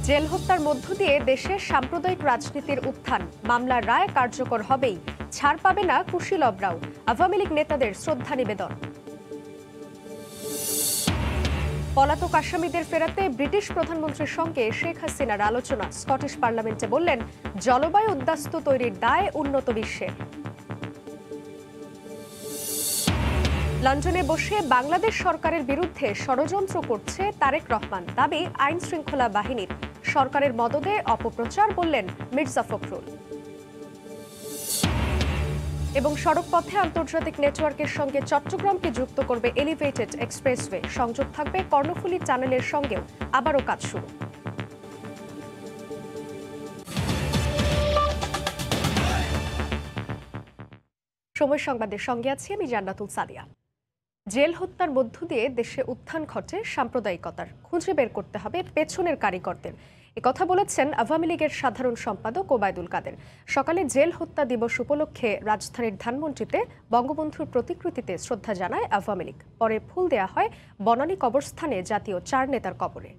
Jail হত্যার মধ্য দিয়ে দেশের সাম্প্রদায়িক রাজনীতির উত্থান, মামলার রায় কার্যকর হবেই, ছাড় পাবে না কুশীলবরাও, আওয়ামী লীগ নেতাদের শ্রদ্ধা নিবেদন। পলাতক আসামিদের ফেরাতে ব্রিটিশ প্রধানমন্ত্রীর সঙ্গে শেখ হাসিনার আলোচনা, স্কটিশ পার্লামেন্টে বললেন জলবায়ু উদ্বাস্তু তৈরির দায় উন্নত বিশ্বে। লন্ডনে বসে বাংলাদেশ সরকারের বিরুদ্ধে ষড়যন্ত্র করছে তারেক রহমান, দাবি আইন শৃঙ্খলা বাহিনীর, সরকারের মদদে অপপ্রচার বললেন মির্জা ফখরুল। এবং সড়কপথে আন্তর্জাতিক নেটওয়ার্কের সঙ্গে চট্টগ্রামকে যুক্ত করবে এলিভেটেড এক্সপ্রেসওয়ে, সংযোগ থাকবে কর্ণফুলী টানেলের সঙ্গেও আবারও কাজ শুরু। সময় সংবাদের সঙ্গে আছি আমি জান্নাতুল সাদিয়া। জেল হত্যার মধ্য দিয়ে দেশে উত্থান ঘটে সাম্প্রদায়িকতার, খুঁজে বের করতে হবে পেছনের কারিগরদের, একথা বলেছেন আওয়ামী লীগের সাধারণ সম্পাদক ওবায়দুল কাদের। সকালে জেল হত্যা দিবস উপলক্ষে রাজধানীর ধানমন্ডিতে বঙ্গবন্ধুর প্রতিকৃতিতে শ্রদ্ধা জানায় আওয়ামী লীগ, পরে ফুল দেয়া হয় বনানী কবরস্থানে জাতীয় ৪ নেতার কবরে।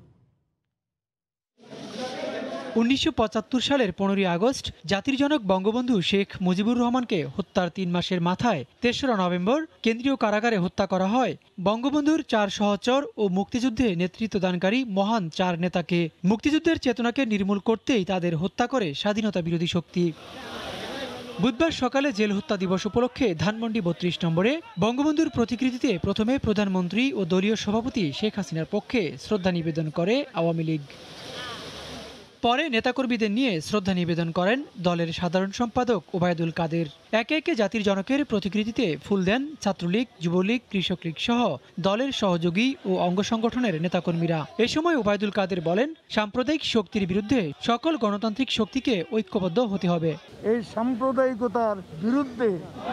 ১৯৭৫ সালের ১৫ই আগস্ট জাতির জনক বঙ্গবন্ধু শেখ মুজিবুর রহমানকে হত্যার ৩ মাসের মাথায় ৩রা নভেম্বর কেন্দ্রীয় কারাগারে হত্যা করা হয় বঙ্গবন্ধুর ৪ সহচর ও মুক্তিযুদ্ধে নেতৃত্বদানকারী মহান ৪ নেতাকে। মুক্তিযুদ্ধের চেতনাকে নির্মূল করতেই তাদের হত্যা করে স্বাধীনতা বিরোধী শক্তি। বুধবার সকালে জেল হত্যা দিবস উপলক্ষে ধানমন্ডি ৩২ নম্বরে বঙ্গবন্ধুর প্রতিকৃতিতে প্রথমে প্রধানমন্ত্রী ও দলীয় সভাপতি শেখ হাসিনার পক্ষে শ্রদ্ধা নিবেদন করে আওয়ামী লীগ। পরে নেতাকর্মীদের নিয়ে শ্রদ্ধা নিবেদন করেন দলের সাধারণ সম্পাদক ওবায়দুল কাদের। একে একে জাতির জনকের প্রতিকৃতিতে ফুল দেন ছাত্রলীগ, যুবলীগ, কৃষক লীগ সহ দলের সহযোগী ও অঙ্গ সংগঠনের নেতাকর্মীরা। এ সময় ওবায়দুল কাদের বলেন, সাম্প্রদায়িক শক্তির বিরুদ্ধে সকল গণতান্ত্রিক শক্তিকে ঐক্যবদ্ধ হতে হবে। এই সাম্প্রদায়িকতার বিরুদ্ধে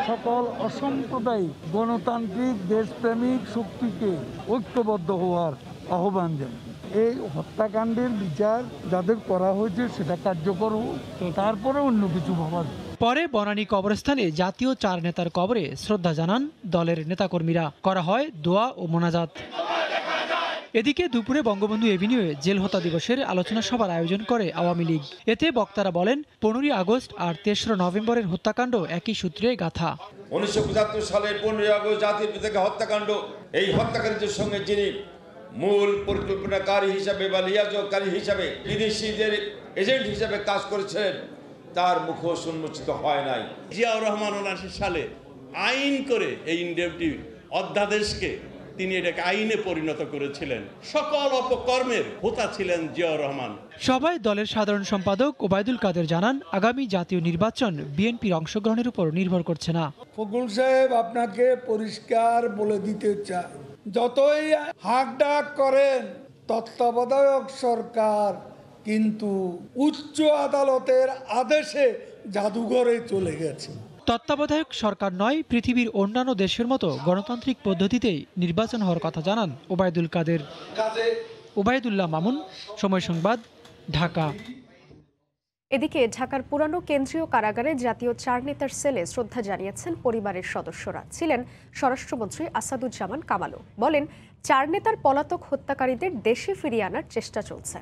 সকল অসাম্প্রদায়িক গণতান্ত্রিক দেশপ্রেমিক শক্তিকে ঐক্যবদ্ধ হওয়ার আহ্বান জানাই। এই হত্যাকাণ্ডের বিচার যাদের করা হয়েছে সেটা কার্যকর হোক, তারপরে অন্য কিছু ভাবা। পরে বনানী কবরস্থানে জাতীয় ৪ নেতার কবরে শ্রদ্ধা জানান দলের নেতাকর্মীরা, করা হয় দোয়া ও মোনাজাত। এদিকে দুপুরে বঙ্গবন্ধু এভিনিউয়ে জেল হত্যা দিবসের আলোচনা সভার আয়োজন করে আওয়ামী লীগ। এতে বক্তারা বলেন ১৫ই আগস্ট আর ৩রা নভেম্বরের হত্যাকাণ্ড একই সূত্রে গাঁথা। ১৯৭৫ সালের ১৫ই আগস্ট জাতির পিতাকে হত্যাকাণ্ড, এই হত্যাকারীদের সঙ্গে যিনি মূল পরিকল্পনাকারী হিসাবে বা লিয়াজকারী হিসাবে বিদেশিদের এজেন্ট হিসাবে কাজ করেছেন, তার মুখোশ উন্মোচিত হয় নাই। জিয়াউর রহমান ৭৯ সালে আইন করে এই ইনডেমনিটি অধ্যাদেশকে তিনি এটাকে আইনে পরিণত করেছিলেন। সকল অপকর্মের হোতা ছিলেন জিয়াউর রহমান। সবাই দলের সাধারণ সম্পাদক ওবায়দুল কাদের জানান, আগামী জাতীয় নির্বাচন বিএনপির অংশগ্রহণের উপর নির্ভর করছে না। ফখরুল সাহেব আপনাকে পরিষ্কার বলে দিতে চাই, যতই হাঁক ডাক করেন তত্ত্বাবধায়ক সরকার কিন্তু উচ্চ আদালতের আদেশে জাদুঘরে চলে গেছে। তত্ত্বাবধায়ক সরকার নয়, পৃথিবীর অন্যান্য দেশের মতো গণতান্ত্রিক পদ্ধতিতেই নির্বাচন হওয়ার কথা জানান ওবায়দুল কাদের। ওবায়দুল্লাহ মামুন, সময় সংবাদ, ঢাকা। এদিকে ঢাকার পুরানো কেন্দ্রীয় কারাগারে জাতীয় ৪ নেতার সেলে শ্রদ্ধা জানিয়েছেন পরিবারের সদস্যরা। ছিলেন স্বরাষ্ট্রমন্ত্রী আসাদুজ্জামান কামালও, বলেন ৪ নেতার পলাতক হত্যাকারীদের দেশে ফিরিয়ে আনার চেষ্টা চলছে।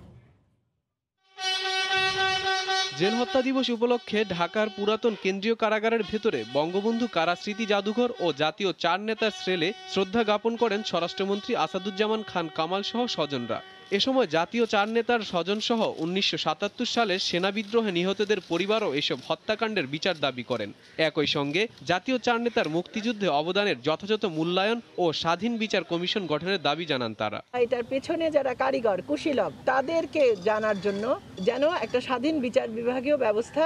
জেল হত্যা দিবস উপলক্ষে ঢাকার পুরাতন কেন্দ্রীয় কারাগারের ভেতরে বঙ্গবন্ধু কারা স্মৃতি জাদুঘর ও জাতীয় ৪ নেতার সেলে শ্রদ্ধা জ্ঞাপন করেন স্বরাষ্ট্রমন্ত্রী আসাদুজ্জামান খান কামাল সহ স্বজনরা। এ সময় জাতীয় ৪ নেতার স্বজনসহ ১৯৭৭ সালের সেনা বিদ্রোহে নিহতদের পরিবারও এসব হত্যাকাণ্ডের বিচার দাবি করেন। একই সঙ্গে জাতীয় ৪ নেতার মুক্তিযুদ্ধে অবদানের যথাযথ মূল্যায়ন ও স্বাধীন বিচার কমিশন গঠনের দাবি জানান তারা। এটার পেছনে যারা কারিগর কুশীলব তাদেরকে জানার জন্য যেন একটা স্বাধীন বিচার বিভাগীয় ব্যবস্থা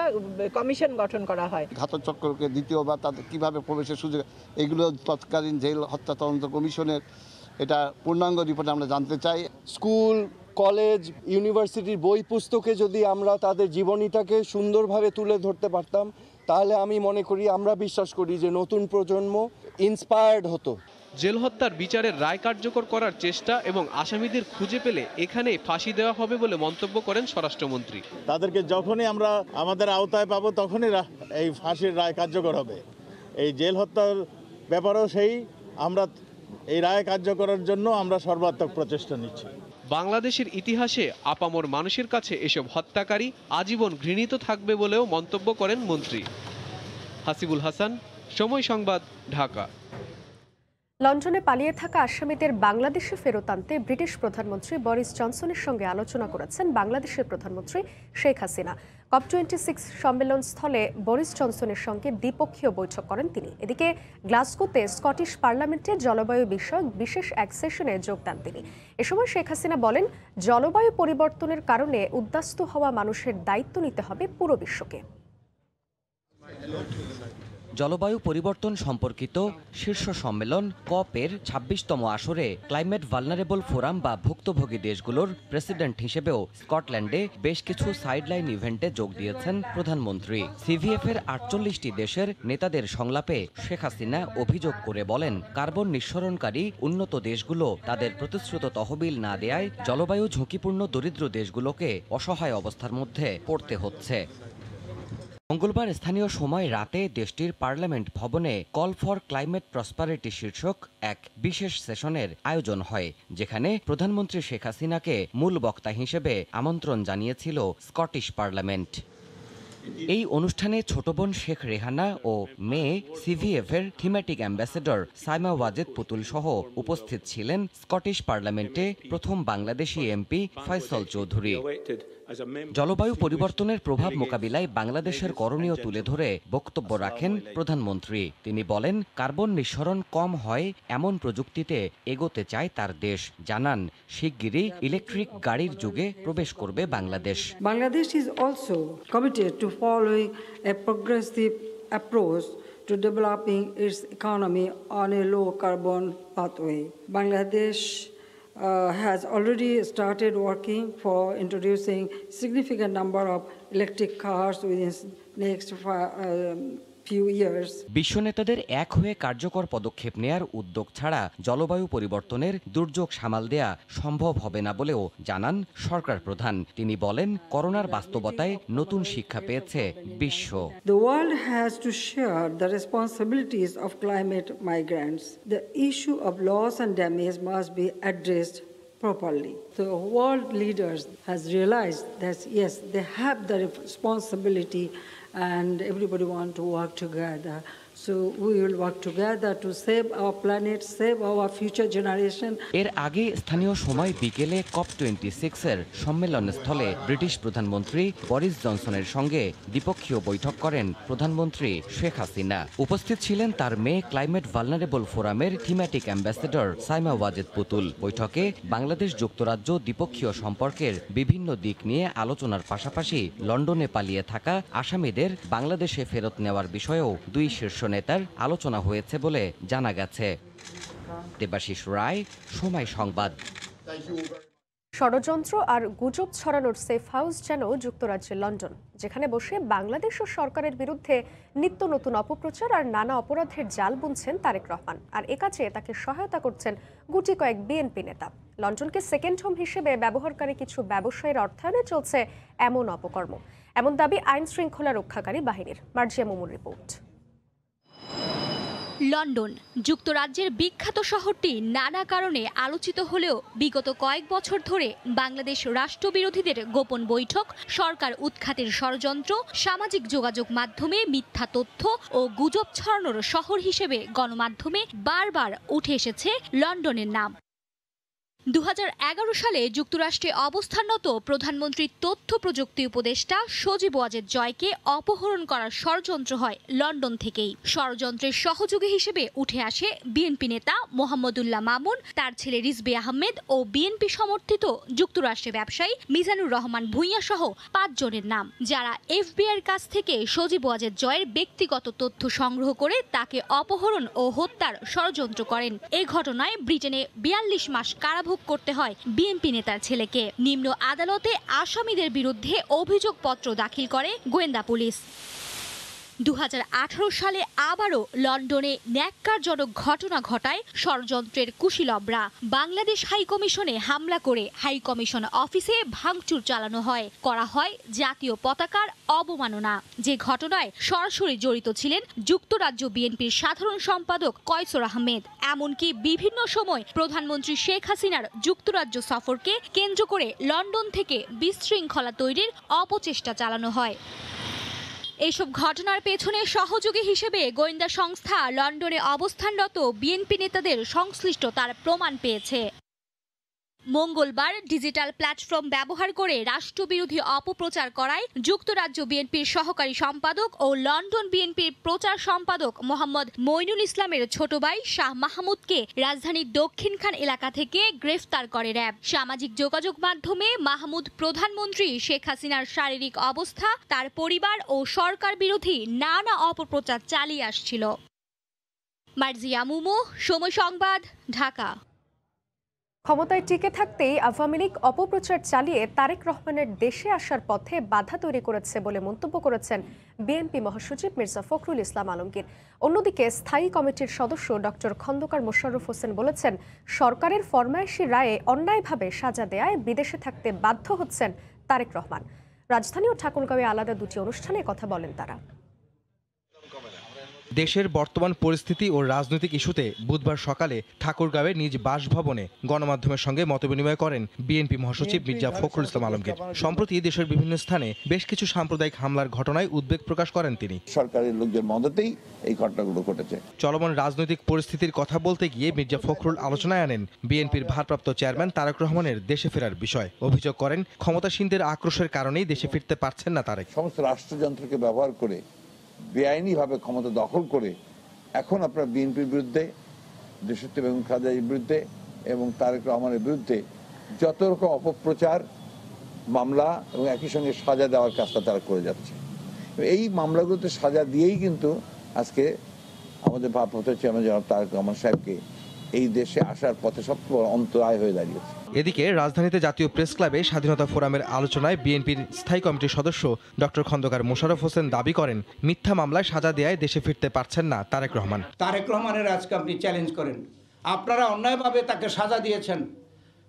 কমিশন গঠন করা হয়। ঘাতক চক্রকে দ্বিতীয়বার তাদের কিভাবে প্রবেশের সুযোগ, এগুলো তৎকালীন জেল হত্যা তদন্ত কমিশনের এটা পূর্ণাঙ্গ রিপোর্ট আমরা জানতে চাই। স্কুল, কলেজ, ইউনিভার্সিটির বই পুস্তকে যদি আমরা তাদের জীবনীটাকে সুন্দরভাবে তুলে ধরতে পারতাম, তাহলে আমি মনে করি, আমরা বিশ্বাস করি যে নতুন প্রজন্ম ইন্সপায়ার্ড হতো। জেল হত্যার বিচারের রায় কার্যকর করার চেষ্টা এবং আসামিদের খুঁজে পেলে এখানে ফাঁসি দেওয়া হবে বলে মন্তব্য করেন স্বরাষ্ট্রমন্ত্রী। তাদেরকে যখনই আমরা আমাদের আওতায় পাবো তখনই এই ফাঁসির রায় কার্যকর হবে। এই জেল হত্যার ব্যাপারেও আমরা এই রায় কার্যকরের জন্য আমরা সর্বাত্মক প্রচেষ্টা নিচ্ছি। বাংলাদেশের ইতিহাসে আপামর মানুষের কাছে এসব হত্যাকারী আজীবন ঘৃণিত থাকবে বলেও মন্তব্য করেন মন্ত্রী। হাসিবুল হাসান, সময় সংবাদ, ঢাকা। লন্ডনে পালিয়ে থাকা আসামিদের বাংলাদেশে ফেরত আনতে ব্রিটিশ প্রধানমন্ত্রী বরিস জনসনের সঙ্গে আলোচনা করেছেন বাংলাদেশের প্রধানমন্ত্রী শেখ হাসিনা। COP26 সম্মেলন স্থলে বরিস জনসনের সঙ্গে দ্বিপক্ষীয় বৈঠক করেন তিনি। এদিকে গ্লাসগোতে স্কটিশ পার্লামেন্টে জলবায়ু বিষয়ক বিশেষ এক সেশনে যোগ দেন তিনি। এ সময় শেখ হাসিনা বলেন, জলবায়ু পরিবর্তনের কারণে উদ্বাস্তু হওয়া মানুষের দায়িত্ব নিতে হবে পুরো বিশ্বকে। জলবায়ু পরিবর্তন সম্পর্কিত শীর্ষ সম্মেলন কপের 26তম আসরে ক্লাইমেট ভালনারেবল ফোরাম বা ভুক্তভোগী দেশগুলোর প্রেসিডেন্ট হিসেবেও স্কটল্যান্ডে বেশ কিছু সাইডলাইন ইভেন্টে যোগ দিয়েছেন প্রধানমন্ত্রী। সিভিএফের 48টি দেশের নেতাদের সংলাপে শেখ হাসিনা অভিযোগ করে বলেন, কার্বন নিঃসরণকারী উন্নত দেশগুলো তাদের প্রতিশ্রুত তহবিল না দেয়ায় জলবায়ু ঝুঁকিপূর্ণ দরিদ্র দেশগুলোকে অসহায় অবস্থার মধ্যে পড়তে হচ্ছে। মঙ্গলবার স্থানীয় সময় রাতে দেশটির পার্লামেন্ট ভবনে কল ফর ক্লাইমেট প্রসপারিটি শীর্ষক এক বিশেষ সেশনের আয়োজন হয়, যেখানে প্রধানমন্ত্রী শেখ হাসিনাকে মূল বক্তা হিসেবে আমন্ত্রণ জানিয়েছিল স্কটিশ পার্লামেন্ট। এই অনুষ্ঠানে ছোট বোন শেখ রেহানা ও মেয়ে সিভিএফের থিমেটিক অ্যাম্বাসেডর সাইমা ওয়াজেদ পুতুল সহ উপস্থিত ছিলেন স্কটিশ পার্লামেন্টে প্রথম বাংলাদেশি এমপি ফয়সল চৌধুরী। জলবায়ু পরিবর্তনের প্রভাব মোকাবিলায় বাংলাদেশের করণীয় তুলে ধরে বক্তব্য রাখেন প্রধানমন্ত্রী। তিনি বলেন, কার্বন নিঃসরণ কম হয় এমন প্রযুক্তিতে এগোতে চায় তার দেশ। জানান, শিগগিরই ইলেকট্রিক গাড়ির যুগে প্রবেশ করবে Bangladesh. Bangladesh is also committed to following a progressive approach to developing its economy on a low carbon pathway. Bangladesh has already started working for introducing significant number of electric cars within next few years. বিশ্ব নেতাদের এক হয়ে কার্যকর পদক্ষেপ নেয়ার উদ্যোগ ছাড়া জলবায়ু পরিবর্তনের দুর্যোগ সামাল দেয়া সম্ভব হবে না বলেও জানান সরকার প্রধান। তিনি বলেন, করোনার বাস্তবতায় নতুন শিক্ষা পেয়েছে বিশ্ব। The world has to share the responsibilities of climate migrants. The issue of loss and damage must be addressed properly. The world leaders has realized that yes, they have the responsibility and everybody want to work together. So we will work together to save our planet, save our future generation. এর আগে স্থানীয় সময় বিকেলে COP26 এর সম্মেলন স্থলে British প্রধানমন্ত্রী Boris জনসনের সঙ্গে দ্বিপক্ষীয় বৈঠক করেন প্রধানমন্ত্রী শেখ হাসিনা। উপস্থিত ছিলেন তার মেয়ে ক্লাইমেট ভালনারেবল ফোরামের থিমেটিক অ্যাম্বাসেডর সাইমা ওয়াজেদ পুতুল। বৈঠকে বাংলাদেশ যুক্তরাজ্য দ্বিপক্ষীয় সম্পর্কের বিভিন্ন দিক নিয়ে আলোচনার পাশাপাশি লন্ডনে পালিয়ে থাকা আসামিদের বাংলাদেশে ফেরত নেওয়ার বিষয়েও দুই শীর্ষ নেতার আলোচনা হয়েছে বলে জানা গেছে। দেবাশিস রায়, সময় সংবাদ। ষড়যন্ত্র আর গুজব ছড়ানোর সেফ হাউস যেন যুক্তরাজ্যের লন্ডন, যেখানে বসে বাংলাদেশ ও সরকারের বিরুদ্ধে নিত্য নতুন অপপ্রচার আর নানা অপরাধের জাল বুনছেন তারেক রহমান। আর এ কাজে তাকে সহায়তা করছেন গুটি কয়েক বিএনপি নেতা। লন্ডনকে সেকেন্ড হোম হিসেবে ব্যবহারকারী কিছু ব্যবসায়ীর অর্থায়নে চলছে এমন অপকর্ম, এমন দাবি আইন শৃঙ্খলা রক্ষাকারী বাহিনীর। মার্জিয়া মুমুর রিপোর্ট। লন্ডন যুক্তরাজ্যের বিখ্যাত শহরটি নানা কারণে আলোচিত হলেও বিগত কয়েক বছর ধরে বাংলাদেশ রাষ্ট্রবিরোধীদের গোপন বৈঠক, সরকার উৎখাতের ষড়যন্ত্র, সামাজিক যোগাযোগ মাধ্যমে মিথ্যা তথ্য ও গুজব ছড়ানোর শহর হিসেবে গণমাধ্যমে বারবার উঠে এসেছে লন্ডনের নাম। 2011 সালে যুক্তরাষ্ট্রে অবস্থানরত প্রধানমন্ত্রীর তথ্য প্রযুক্তি উপদেষ্টা সজীব ওয়াজেদ জয়কে অপহরণ করার ষড়যন্ত্র হয় লন্ডন থেকেই। ষড়যন্ত্রের সহযোগী হিসেবে উঠে আসে বিএনপি নেতা মোহাম্মদুল্লাহ মামুন, তার ছেলে রিজভী আহমেদ ও বিএনপি সমর্থিত যুক্তরাষ্ট্রের ব্যবসায়ী মিজানুর রহমান ভূঁইয়া সহ 5 জনের নাম, যারা এফবিআইয়ের কাছ থেকে সজীব ওয়াজেদ জয়ের ব্যক্তিগত তথ্য সংগ্রহ করে তাকে অপহরণ ও হত্যার ষড়যন্ত্র করেন। এই ঘটনায় ব্রিটেনে 42 মাস কারাভোগ করতে হয় বিএনপি নেতার ছেলেকে। নিম্ন আদালতে আসামিদের বিরুদ্ধে অভিযোগপত্র দাখিল করে গোয়েন্দা পুলিশ। 2018 সালে আবারও লন্ডনে ন্যাক্কারজনক ঘটনা ঘটায় ষড়যন্ত্রের কুশীলবরা। বাংলাদেশ হাইকমিশনে হামলা করে হাইকমিশন অফিসে ভাঙচুর চালানো হয়, করা হয় জাতীয় পতাকার অবমাননা, যে ঘটনায় সরাসরি জড়িত ছিলেন যুক্তরাজ্য বিএনপির সাধারণ সম্পাদক কয়সর আহমেদ। এমনকি বিভিন্ন সময় প্রধানমন্ত্রী শেখ হাসিনার যুক্তরাজ্য সফরকে কেন্দ্র করে লন্ডন থেকে বিশৃঙ্খলা তৈরির অপচেষ্টা চালানো হয়। এইসব ঘটনার পেছনে সহযোগী হিসেবে গোয়েন্দা সংস্থা লন্ডনে অবস্থানরত বিএনপি নেতাদের সংশ্লিষ্টতার প্রমাণ পেয়েছে। মঙ্গলবার ডিজিটাল প্ল্যাটফর্ম ব্যবহার করে রাষ্ট্রবিরোধী অপপ্রচার করায় যুক্তরাজ্য বিএনপির সহকারী সম্পাদক ও লন্ডন বিএনপির প্রচার সম্পাদক মোহাম্মদ মইনুল ইসলামের ছোট ভাই শাহ মাহমুদকে রাজধানীর দক্ষিণখান এলাকা থেকে গ্রেফতার করে র্যাব। সামাজিক যোগাযোগ মাধ্যমে মাহমুদ প্রধানমন্ত্রী শেখ হাসিনার শারীরিক অবস্থা, তার পরিবার ও সরকার বিরোধী নানা অপপ্রচার চালিয়ে আসছিল। মার্জিয়া মুমু, সময় সংবাদ, ঢাকা। ক্ষমতায় টিকে থাকতেই আওয়ামী লীগ অপপ্রচার চালিয়ে তারেক রহমানের দেশে আসার পথে বাধা তৈরি করেছে বলে মন্তব্য করেছেন বিএনপি মহাসচিব মির্জা ফখরুল ইসলাম আলমগীর। অন্যদিকে স্থায়ী কমিটির সদস্য ডক্টর খন্দকার মোশাররফ হোসেন বলেছেন, সরকারের ফরমায়েশি রায়ে অন্যায়ভাবে সাজা দেয়ায় বিদেশে থাকতে বাধ্য হচ্ছেন তারেক রহমান। রাজধানী ও ঠাকুরগাঁওয়ে আলাদা দুটি অনুষ্ঠানে কথা বলেন তারা। দেশের বর্তমান পরিস্থিতি ও রাজনৈতিক ইস্যুতে বুধবার সকালে ঠাকুরগাঁওয়ে নিজ বাসভবনে গণমাধ্যমের সঙ্গে মতবিনিময় করেন বিএনপি মহাসচিব মির্জা ফখরুল ইসলাম আলমগীর। সম্প্রতি দেশের বিভিন্ন স্থানে বেশ কিছু সাম্প্রদায়িক হামলার ঘটনায় উদ্বেগ প্রকাশ করেন তিনি। সরকারের লোকদের মদতেই এই ঘটনাগুলো ঘটেছে। চলমান রাজনৈতিক পরিস্থিতির কথা বলতে গিয়ে মির্জা ফখরুল আলোচনায় আনেন বিএনপির ভারপ্রাপ্ত চেয়ারম্যান তারেক রহমানের দেশে ফেরার বিষয়। অভিযোগ করেন, ক্ষমতাসীনদের আক্রোশের কারণেই দেশে ফিরতে পারছেন না তারেক। সমস্ত রাষ্ট্রযন্ত্রকে ব্যবহার করে বেআইনিভাবে ক্ষমতা দখল করে এখন আপনার বিএনপির বিরুদ্ধে, দেশত্ব বেগম খালেদার বিরুদ্ধে এবং তারেক রহমানের বিরুদ্ধে যত রকম অপপ্রচার মামলা এবং একই সঙ্গে সাজা দেওয়ার কাজটা তারা করে যাচ্ছে। এই মামলাগুলোতে সাজা দিয়েই কিন্তু আজকে আমাদের ভারপ্রাপ্ত চেয়ারম্যান জনাব তারেক রহমান সাহেবকে এই দেশে আসার পথে সবচেয়ে বড় অন্তরায় হয়ে দাঁড়িয়েছে। এদিকে রাজধানীতে জাতীয় প্রেস ক্লাবে স্বাধীনতা ফোরামের আলোচনায় বিএনপির স্থায়ী কমিটির সদস্য ডক্টর খন্দকার মোশাররফ হোসেন দাবি করেন, মিথ্যা মামলায় সাজা দেয়ায় দেশে ফিরতে পারছেন না তারেক রহমান। তারেক রহমানের আজকে আপনি চ্যালেঞ্জ করেন, আপনারা অন্যায়ভাবে তাকে সাজা দিয়েছেন,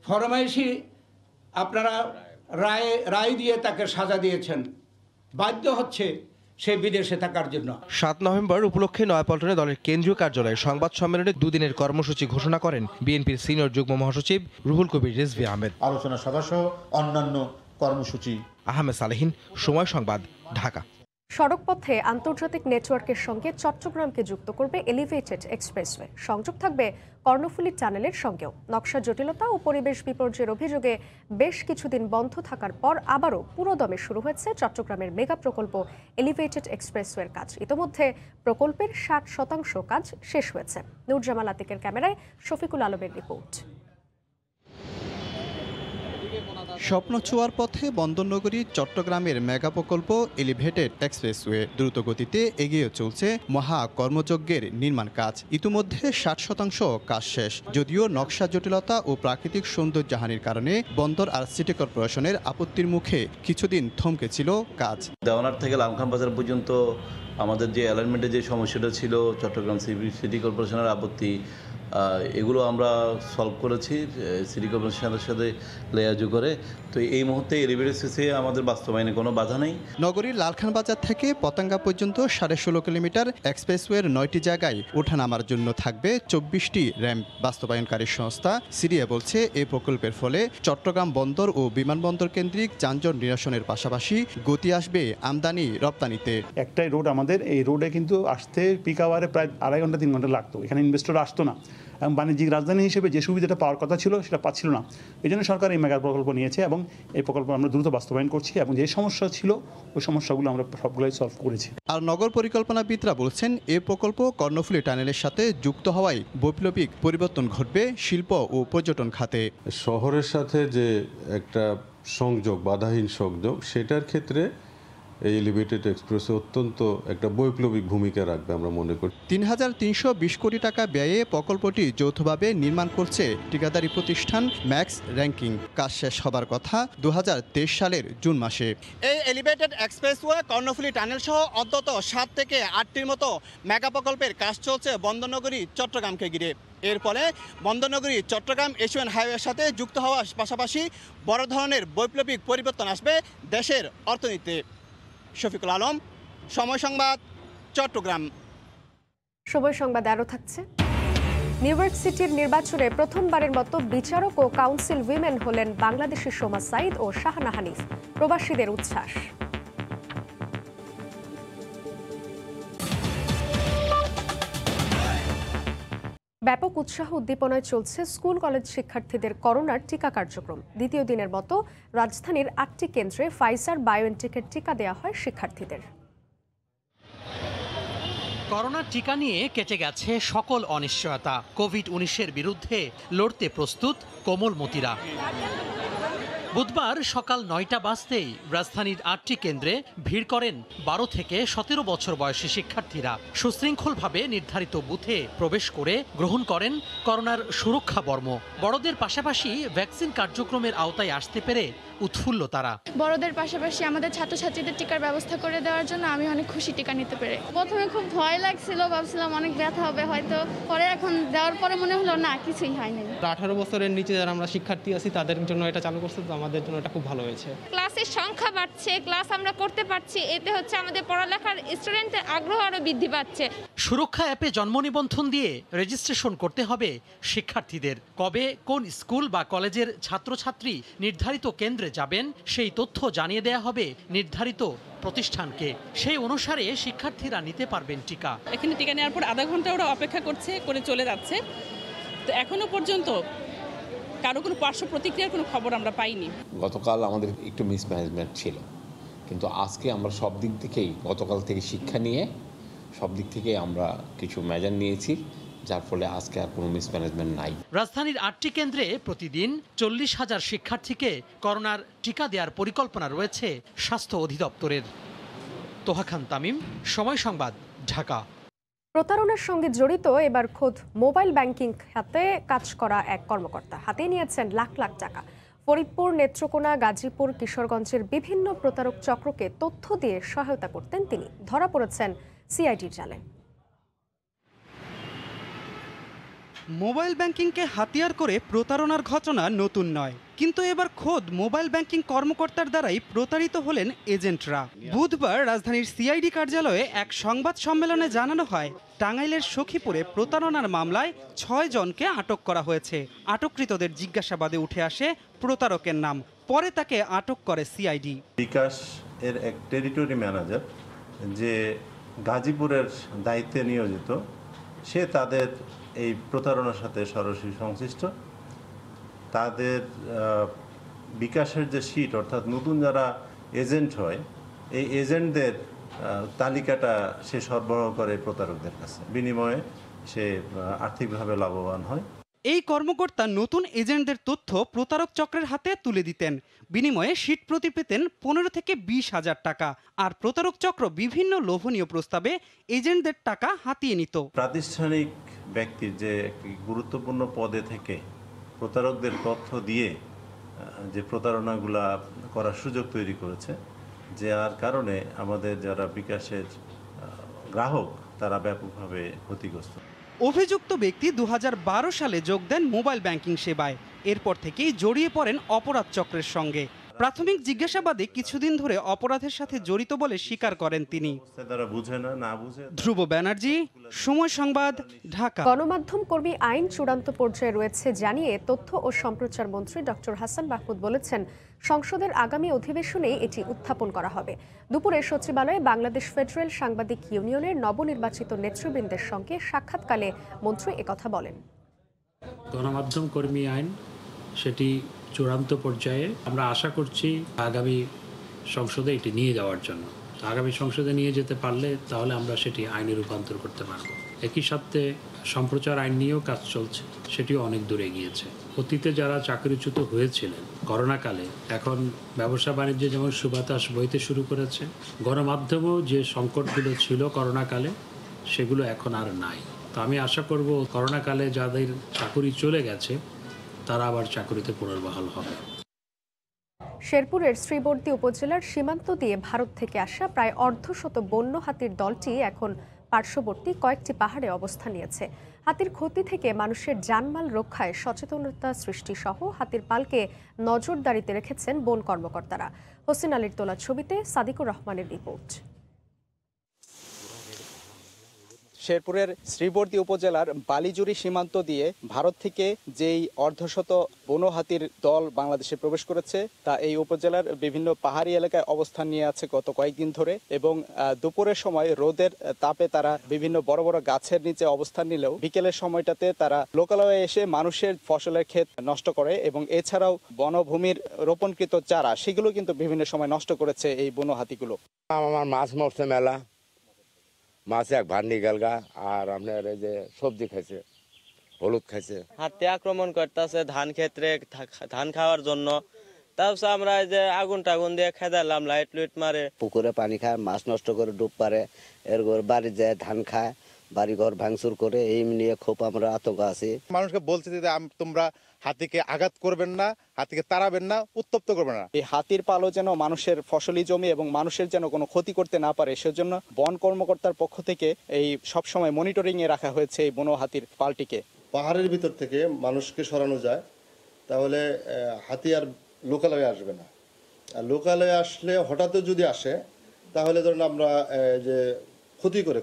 ফরমায়েশি আপনারা রায় দিয়ে তাকে সাজা দিয়েছেন, বাধ্য হচ্ছে সে বিদেশে থাকার জন্য। 7 নভেম্বর উপলক্ষে নয়াপল্টনে দলের কেন্দ্রীয় কার্যালয়ে সংবাদ সম্মেলনে দুদিনের কর্মসূচি ঘোষণা করেন বিএনপির সিনিয়র যুগ্ম মহাসচিব রুহুল কবির রিজভী আহমেদ। আলোচনা সভাসহ অন্যান্য কর্মসূচি। আহমেদ সালেহীন, সময় সংবাদ, ঢাকা। সড়কপথে আন্তর্জাতিক নেটওয়ার্কের সঙ্গে চট্টগ্রামকে যুক্ত করবে এলিভেটেড এক্সপ্রেসওয়ে। সংযোগ থাকবে কর্ণফুলী টানেলের সঙ্গেও। নকশা জটিলতা ও পরিবেশ বিপর্যয়ের অভিযোগে বেশ কিছুদিন বন্ধ থাকার পর আবারও পুরোদমে শুরু হয়েছে চট্টগ্রামের মেগা প্রকল্প এলিভেটেড এক্সপ্রেসওয়ের কাজ। ইতোমধ্যে প্রকল্পের 60% কাজ শেষ হয়েছে। নুরজামাল আতিকের ক্যামেরায় শফিকুল আলমের রিপোর্ট। স্বপ্ন ছোঁয়ার পথে বন্দরনগরী চট্টগ্রামের মেগা প্রকল্প এলিভেটেড এক্সপ্রেসওয়ে দ্রুত গতিতে এগিয়ে চলছে মহা কর্মযজ্ঞের নির্মাণ কাজ। ইতিমধ্যে 60% কাজ শেষ, যদিও নকশা জটিলতা ও প্রাকৃতিক সৌন্দর্যহানির কারণে বন্দর আর সিটি কর্পোরেশনের আপত্তির মুখে কিছুদিন থমকে ছিল কাজ। দেওয়ানার থেকে লামখাম বাজার পর্যন্ত আমাদের যে অ্যালাইনমেন্টের যে সমস্যাটা ছিল, চট্টগ্রাম সিটি কর্পোরেশনের আপত্তি, এগুলো আমরা সলভ করেছি সিটি কর্পোরেশনের সাথে লেয়াজু করে। তো এই মুহূর্তে এলিভেটেড এক্সপ্রেসওয়ে আমাদের বাস্তবায়নে কোনো বাধা নেই। নগরীর লালখান বাজার থেকে পতেঙ্গা পর্যন্ত 16.5 কিলোমিটার এক্সপ্রেসওয়ের 9টি জায়গায় ওঠানামার জন্য থাকবে 24টি র্যাম্প। বাস্তবায়নকারী সংস্থা সিরিয়া বলছে, এই প্রকল্পের ফলে চট্টগ্রাম বন্দর ও বিমানবন্দর কেন্দ্রিক যানজট নিরসনের পাশাপাশি গতি আসবে আমদানি রপ্তানিতে। একটাই রোড আমাদের, এই রোডে কিন্তু আসতে পিক আওয়ারে প্রায় 2.5 ঘন্টা 3 ঘন্টা লাগতো। এখানে ইনভেস্টর আসতো না এবং বাণিজ্যিক রাজধানী হিসেবে যে সুবিধাটা পাওয়ার কথা ছিল সেটা পাচ্ছিল না। এই জন্য সরকার এই মেগা প্রকল্প নিয়েছে এবং এই প্রকল্প আমরা দ্রুত বাস্তবায়ন করছি এবং যে সমস্যা ছিল ওই সমস্যাগুলো আমরা সবগুলোই সলভ করেছি। আর নগর পরিকল্পনাবিদরা বলছেন, এই প্রকল্প কর্ণফুলী টানেলের সাথে যুক্ত হওয়ায় বৈপ্লবিক পরিবর্তন ঘটবে শিল্প ও পর্যটন খাতে। শহরের সাথে যে একটা সংযোগ, বাধাহীন সংযোগ, সেটার ক্ষেত্রে এই এলিভেটেড এক্সপ্রেসে অত্যন্ত একটা বৈপ্লবিক ভূমিকা রাখবে আমরা মনে করি। ৩,৩২০ কোটি টাকা ব্যয়ে প্রকল্পটি যৌথভাবে নির্মাণ করছে ঠিকাদারি প্রতিষ্ঠান ম্যাক্স র্যাঙ্কিং। কাজ শেষ হবার কথা ২০২৩ সালের জুন মাসে। এই এলিভেটেড এক্সপ্রেসওয়ে, কর্ণফুলী টানেল সহ অন্তত ৭ থেকে ৮টির মতো মেগা প্রকল্পের কাজ চলছে বন্দরনগরী চট্টগ্রামকে ঘিরে। এর ফলে বন্দরনগরী চট্টগ্রাম এশিয়ান হাইওয়ের সাথে যুক্ত হওয়ার পাশাপাশি বড় ধরনের বৈপ্লবিক পরিবর্তন আসবে দেশের অর্থনীতিতে। শফিকুল আলম, সময় সংবাদ, চট্টগ্রাম। সময় সংবাদ আরও থাকছে। নিউ ইয়র্ক সিটির নির্বাচনে প্রথমবারের মতো বিচারক ও কাউন্সিল উইমেন হলেন বাংলাদেশি সোমা সাইদ ও শাহানা হানিফ। প্রবাসীদের উচ্ছ্বাস। ব্যাপক উৎসাহ উদ্দীপনায় চলছে স্কুল কলেজ শিক্ষার্থীদের করোনার টিকা কার্যক্রম। দ্বিতীয় দিনের মতো রাজধানীর ৮টি কেন্দ্রে ফাইজার বায়োএনটেকের টিকা দেওয়া হয় শিক্ষার্থীদের। করোনার টিকা নিয়ে কেটে গেছে সকল অনিশ্চয়তা। কোভিড-১৯-এর বিরুদ্ধে লড়তে প্রস্তুত কোমলমতিরা। বুধবার সকাল ৯টা বাজতেই রাজধানীর ৮টি কেন্দ্রে ভিড় করেন ১২ থেকে ১৭ বছর বয়সী শিক্ষার্থীরা। সুশৃঙ্খলভাবে নির্ধারিত বুথে প্রবেশ করে গ্রহণ করেন করোনার সুরক্ষা বর্ম। বড়দের পাশাপাশি ভ্যাকসিন কার্যক্রমের আওতায় আসতে পেরে উৎফুল্ল তারা। বড়দের পাশাপাশি আমাদের ছাত্রছাত্রীদের টিকার ব্যবস্থা করে দেওয়ার জন্য আমি অনেক খুশি টিকা নিতে পেরে। প্রথমে খুব ভয় লাগছিল, ভাবছিলাম অনেক ব্যথা হবে হয়তো, পরে এখন দেওয়ার পরে মনে হলো না, কিছুই হয়নি। 18 বছরের নিচে যারা আমরা শিক্ষার্থী আছি তাদের জন্য এটা চালু করছে, তো আমাদের জন্য এটা খুব ভালো হয়েছে। ক্লাসের সংখ্যা বাড়ছে, ক্লাস আমরা করতে পারছি, এতে হচ্ছে আমাদের পড়ালেখার স্টুডেন্টের আগ্রহ আরও বৃদ্ধি পাচ্ছে। সুরক্ষা অ্যাপে জন্ম নিবন্ধন দিয়ে রেজিস্ট্রেশন করতে হবে শিক্ষার্থীদের। কবে কোন স্কুল বা কলেজের ছাত্রছাত্রী নির্ধারিত কেন্দ্রে যাবেন সেই তথ্য জানিয়ে দেয়া হবে নির্ধারিত প্রতিষ্ঠানকে। সেই অনুসারে শিক্ষার্থীরা নিতে পারবেন টিকা। এখানে টিকা নেওয়ার পর আধা ঘন্টা ওরা অপেক্ষা করে চলে যাচ্ছে। তো এখনো পর্যন্ত কারো কোনো পার্শ্ব প্রতিক্রিয়ার কোনো খবর আমরা পাইনি। গতকাল আমাদের একটু মিসম্যানেজমেন্ট ছিল, কিন্তু আজকে আমরা সব দিক থেকেই গতকাল থেকে শিক্ষা নিয়ে সব দিক থেকে আমরা কিছু মেজার নিয়েছি, যার ফলে আজকে আর কোনো মিসম্যানেজমেন্ট নাই। রাজধানীর ৮টি কেন্দ্রে প্রতিদিন ৪০,০০০ শিক্ষার্থীকে করোনার টিকা দেওয়ার পরিকল্পনা রয়েছে স্বাস্থ্য অধিদপ্তরের। তোহা খান তামিম, সময় সংবাদ, ঢাকা। প্রতারণার সঙ্গে জড়িত এবার খোদ মোবাইল ব্যাংকিং খাতে কাজ করা এক কর্মকর্তা হাতে নিয়েছেন লাখ লাখ টাকা। ফরিদপুর, নেত্রকোনা, গাজীপুর, কিশোরগঞ্জের বিভিন্ন প্রতারক চক্রকে তথ্য দিয়ে সহায়তা করতেন তিনি। ধরা পড়েছেন সিআইডির জালে। মোবাইল ব্যাংকিংকে হাতিয়ার করে প্রতারণার ঘটনা নতুন নয়, কিন্তু এবার খোদ মোবাইল ব্যাংকিং কর্মকর্তার দ্বারাই প্রতারিত হলেন এজেন্টরা। বুধবার রাজধানীর সিআইডি কার্যালয়ে এক সংবাদ সম্মেলনে জানানো হয়, টাঙ্গাইলের সখীপুরে প্রতারণার মামলায় ৬ জনকে আটক করা হয়েছে। আটককৃতদের জিজ্ঞাসাবাদে উঠে আসে প্রতারকের নাম। পরে তাকে আটক করে সিআইডি। বিকাশ এর এক টেরিটরি ম্যানেজার যে গাজীপুরের দায়িত্বে নিয়োজিত, সে তাদের এই প্রতারণার সাথে সরাসরি সংশ্লিষ্ট। তাদের বিকাশের যে শিট, অর্থাৎ নতুন যারা এজেন্ট হয়, এই এজেন্টদের তালিকাটা সে সরবরাহ করে প্রতারকদের কাছে, বিনিময়ে সে আর্থিকভাবে লাভবান হয়। এই কর্মকর্তা নতুন এজেন্টদের তথ্য প্রতারক চক্রের হাতে তুলে দিতেন। বিনিময়ে শিট প্রতি পেতেন ১৫ থেকে ২০,০০০ টাকা। আর প্রতারক চক্র বিভিন্ন লোভনীয় প্রস্তাবে এজেন্টদের টাকা হাতিয়ে নিত। প্রাতিষ্ঠানিক ব্যক্তির যে একটি গুরুত্বপূর্ণ পদে থেকে প্রতারকদের তথ্য দিয়ে যে প্রতারণাগুলা করার সুযোগ তৈরি করেছে, যার কারণে আমাদের যারা বিকাশের গ্রাহক তারা ব্যাপকভাবে ক্ষতিগ্রস্ত। অভিযুক্ত ব্যক্তি ২০১২ সালে যোগ দেন মোবাইল ব্যাংকিং সেবায়। এরপর থেকেই জড়িয়ে পড়েন অপরাধ চক্রের সঙ্গে। প্রাথমিক জিজ্ঞাসাবাদে কিছুদিন ধরে অপরাধের সাথে জড়িত বলে স্বীকার করেন তিনি। ধ্রুব ব্যানার্জি, সময় সংবাদ, ঢাকা। গণমাধ্যম কর্মী আইন চূড়ান্ত পর্যায়ে রয়েছে জানিয়ে তথ্য ও সম্প্রচার মন্ত্রী ডক্টর হাসান মাহমুদ বলেছেন, সংসদের আগামী অধিবেশনেই এটি উত্থাপন করা হবে। দুপুরে সচিবালয়ে বাংলাদেশ ফেডারেল সাংবাদিক ইউনিয়নের নবনির্বাচিত নেতৃবৃন্দের সঙ্গে সাক্ষাৎকালে মন্ত্রী একথা বলেন। গণমাধ্যম কর্মী আইন সেটি চূড়ান্ত পর্যায়ে, আমরা আশা করছি আগামী সংসদে এটি নিয়ে যাওয়ার জন্য। আগামী সংসদে নিয়ে যেতে পারলে তাহলে আমরা সেটি আইনে রূপান্তর করতে পারব। একই সাথে সম্প্রচার আইন নিয়েও কাজ চলছে, সেটিও অনেক দূরে গিয়েছে। অতীতে যারা চাকরিচ্যুত হয়েছিলেন করোনাকালে, এখন ব্যবসা বাণিজ্যে যেমন সুবাতাস বইতে শুরু করেছে, গণমাধ্যমেও যে সংকটগুলো ছিল করোনাকালে সেগুলো এখন আর নাই। তো আমি আশা করব করোনাকালে যাদের চাকরি চলে গেছে তারা আবার চাকরিতে পুনর্বহাল হবে। শেরপুরের শ্রীবর্দী উপজেলার সীমান্ত দিয়ে ভারত থেকে আসা প্রায় অর্ধশত বন্য হাতির দলটি এখন পার্শ্ববর্তী কয়েকটি পাহাড়ে অবস্থান নিয়েছে। হাতির ক্ষতি থেকে মানুষের জানমাল রক্ষায় সচেতনতা সৃষ্টি সহ হাতির পালকে নজরদারিতে রেখেছেন বন কর্মকর্তারা। হোসেন আলীর তোলা ছবিতে সাদিকুর রহমানের রিপোর্ট। শেরপুরের শ্রীবর্দী উপজেলার বালিজুরি সীমান্ত দিয়ে ভারত থেকে যেই অর্ধশত বন্য হাতির দল বাংলাদেশে প্রবেশ করেছে তা এই উপজেলার বিভিন্ন পাহাড়ি এলাকায় অবস্থান নিয়ে আছে গত কয়েকদিন ধরে, এবং দুপুরের সময় রোদের তাপে তারা বিভিন্ন বড় বড় গাছের নিচে অবস্থান নিলেও বিকেলের সময়টাতে তারা লোকালয়ে এসে মানুষের ফসলের ক্ষেত নষ্ট করে, এবং এছাড়াও বনভূমির রোপণকৃত চারা সেগুলো কিন্তু বিভিন্ন সময় নষ্ট করেছে এই বন্য হাতিগুলো। আমার মাছ মরছে মেলা, মাছ এক ভার নিগাল গা, আর আপনার এই যে সবজি খাইছে, হলুদ খাইছে। হাতি আক্রমণ করতেছে ধান ক্ষেত্রে, ধান খাওয়ার জন্য। তারপর আমরা এই যে আগুন টাগুন দিয়ে খেদালাম, লাইট লুইট মারে। পুকুরে পানি খায়, মাছ নষ্ট করে ডুব পারে, এরপর বাড়ি যায় ধান খায়, বাড়ি ঘর ভাঙচুর করে, এই নিয়ে খুব আমরা আতঙ্ক আছি। মানুষকে বলছে যে তোমরা হাতিকে আঘাত করবেন না, হাতিকে তাড়াবেন না, উত্তপ্ত করবেন না। এই হাতির পালও যেন মানুষের ফসলি জমি এবং মানুষের যেন কোনো ক্ষতি করতে না পারে, সেজন্য বন কর্মকর্তার পক্ষ থেকে এই সবসময় মনিটরিং এ রাখা হয়েছে এই বন্য হাতির পালটিকে। পাহাড়ের ভিতর থেকে মানুষকে সরানো যায়, তাহলে হাতি আর লোকালয়ে আসবে না। আর লোকালয়ে আসলে হঠাৎ যদি আসে তাহলে ধরুন আমরা যে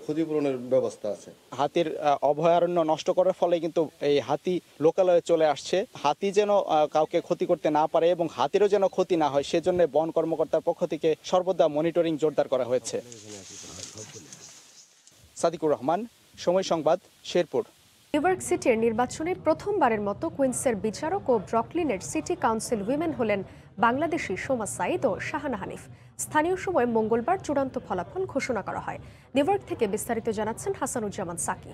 ক্ষতিপূরণের ব্যবস্থা আছে। হাতির অভয়ারণ্য নষ্ট করার ফলে কিন্তু এই হাতি লোকালয়ে চলে আসছে। হাতি যেন কাউকে ক্ষতি করতে না পারে এবং হাতিরও যেন ক্ষতি না হয়, সেজন্য বন কর্মকর্তার পক্ষ থেকে সর্বদা মনিটরিং জোরদার করা হয়েছে। সাদিকুর রহমান, সময় সংবাদ, শেরপুর। নিউ ইয়র্ক সিটির নির্বাচনে প্রথমবারের মতো কুইন্সের বিচারক ও ব্রকলিনের সিটি কাউন্সিল উইমেন হলেন বাংলাদেশি সোমা সাইদ ও শাহানা হানিফ। স্থানীয় সময় মঙ্গলবার চূড়ান্ত ফলাফল ঘোষণা করা হয়। নিউ ইয়র্ক থেকে বিস্তারিত জানাচ্ছেন হাসানুজ্জামান সাকি।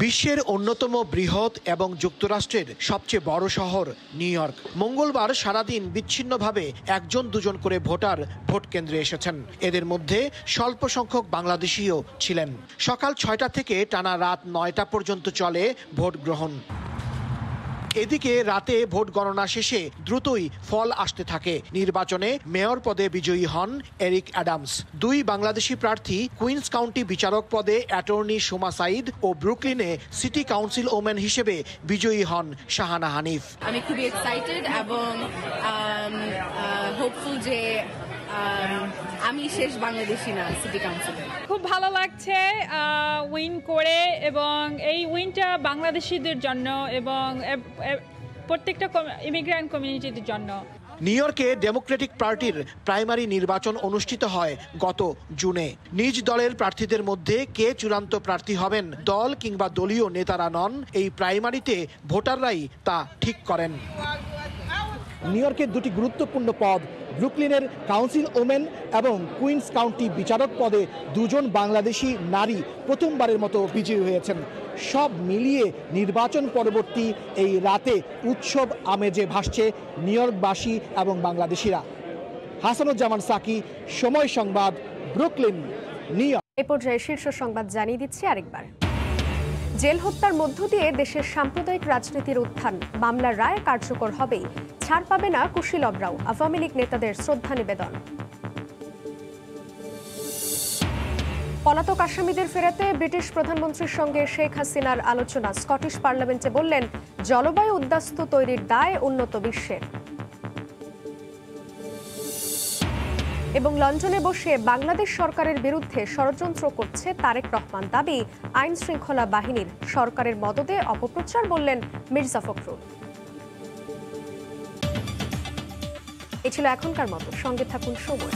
বিশ্বের অন্যতম বৃহৎ এবং যুক্তরাষ্ট্রের সবচেয়ে বড় শহর নিউ ইয়র্ক। মঙ্গলবার সারাদিন বিচ্ছিন্নভাবে একজন দুজন করে ভোটার ভোট কেন্দ্রে এসেছেন। এদের মধ্যে স্বল্প সংখ্যক বাংলাদেশিও ছিলেন। সকাল 6টা থেকে টানা রাত 9টা পর্যন্ত চলে ভোট গ্রহণ। এদিকে রাতে ভোট গণনা শেষে দ্রুতই ফল আসতে থাকে। নির্বাচনে মেয়র পদে বিজয়ী হন এরিক অ্যাডামস। দুই বাংলাদেশি প্রার্থী কুইন্স কাউন্টি বিচারক পদে অ্যাটর্নি সোমা সাইদ ও ব্রুকলিনে সিটি কাউন্সিল ওমেন হিসেবে বিজয়ী হন শাহানা হানিফ। আমি খুবই এক্সাইটেড এবং হোপফুল যে আমি শেষ বাংলাদেশি না সিটি কাউন্সিলে। খুব ভালো লাগছে উইন করে, এবং এই উইনটা বাংলাদেশিদের জন্য এবং প্রত্যেকটা ইমিগ্রেন্ট কমিউনিটির জন্য। নিউ ইয়র্কে ডেমোক্রেটিক পার্টির প্রাইমারি নির্বাচন অনুষ্ঠিত হয় গত জুনে। নিজ দলের প্রার্থীদের মধ্যে কে চূড়ান্ত প্রার্থী হবেন, দল কিংবা দলীয় নেতারা নন, এই প্রাইমারিতে ভোটাররাই তা ঠিক করেন। নিউ ইয়র্কের দুটি গুরুত্বপূর্ণ পদ, ব্রুকলিনের কাউন্সিল ওমেন এবং কুইন্স কাউন্টি বিচারক পদে দুজন বাংলাদেশি নারী প্রথমবারের মতো বিজয়ী হয়েছেন। সব মিলিয়ে নির্বাচন পরবর্তী এই রাতে উৎসব আমেজে ভাসছে নিউ ইয়র্কবাসী এবং বাংলাদেশিরা। হাসানুজ্জামান সাকি, সময় সংবাদ, ব্রুকলিন, নিউ ইয়র্ক। এ পর্যায়ে শীর্ষ সংবাদ জানিয়ে দিচ্ছি আরেকবার। জেল হত্যার মধ্য দিয়ে দেশের সাম্প্রদায়িক রাজনীতির উত্থান, মামলার রায় কার্যকর হবেই, ছাড় পাবে না কুশীলবরাও, আওয়ামী লীগ নেতাদের শ্রদ্ধা নিবেদন। পলাতক আসামিদের ফেরাতে ব্রিটিশ প্রধানমন্ত্রীর সঙ্গে শেখ হাসিনার আলোচনা, স্কটিশ পার্লামেন্টে বললেন জলবায়ু উদ্বাস্তু তৈরির দায় উন্নত বিশ্বের। এবং লন্ডনে বসে বাংলাদেশ সরকারের বিরুদ্ধে ষড়যন্ত্র করছে তারেক রহমান, দাবি আইন শৃঙ্খলা বাহিনীর, সরকারের মদদে অপপ্রচার, বললেন মির্জা ফখরুল। এ ছিল এখনকার মতো, সঙ্গে থাকুন সময়।